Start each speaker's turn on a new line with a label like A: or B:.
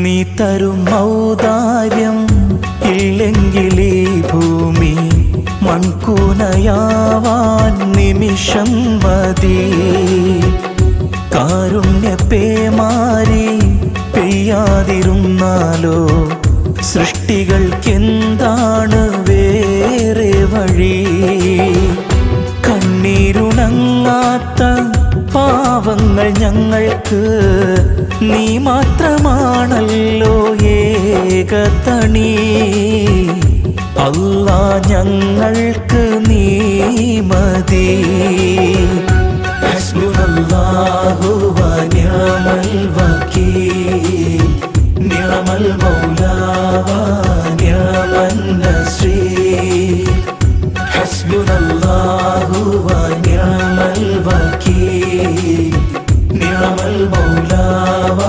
A: നീ തരും ഔദാര്യം ഇല്ലെങ്കിലീ ഭൂമി മൺകൂനയാവാൻ നിമിഷം മതി. കാരുണ്യപേമാരി പെയ്യാതിരുന്നാലോ സൃഷ്ടികൾക്കെന്താണ് വേറെ വഴി? കണ്ണീരുണങ്ങാത്ത പാവങ്ങൾ ഞങ്ങൾക്ക് നീ മാത്രമാണല്ലോ ഏകതണി. അല്ലാ ഞങ്ങൾക്ക് നീ മതി. ഹസ്ബുനല്ലാഹു വ നിഅമൽ വകീൽ നിഅമൽ മൗലാ വ നിഅമൻ നസീർ. ഹസ്ബുനല്ലാഹു വ നിഅമൽ വകീൽ നിഅമൽ മൗലാ വ